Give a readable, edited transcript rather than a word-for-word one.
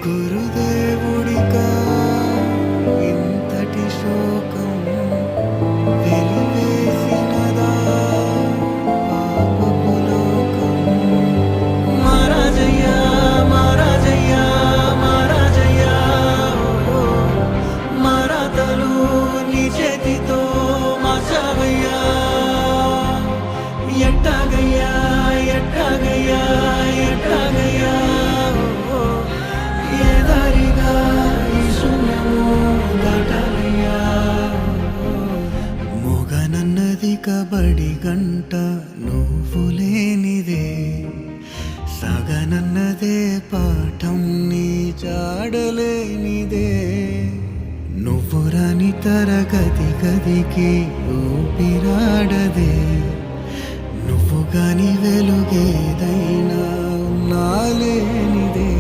గురుదేవుడికా ఇంతటి శోకం వెలివేసినదా పాపపు లోకం. మహారాజయ్యా మహారాజయ్యా మహారాజయ్యా ఓ మరాతలు నీ చేతితో మార్చావయ్యా. ఎట్టాగయ్యా ఎట్టాగయ్యా ఎట్టాగయ్యా ఓ ఏ దారిగా ఈ శూన్యము దాటాలయ్యా. మొగనన్నది కబడి గంట నువ్వు లేనిదే, సగనన్నదే పాఠం నీ జాడలేనిదే. నువ్వు రాని తరగతి గదికి ఊపిరాడదే, నువ్వు గాని వెలుగేదైనా నాలేనిదే.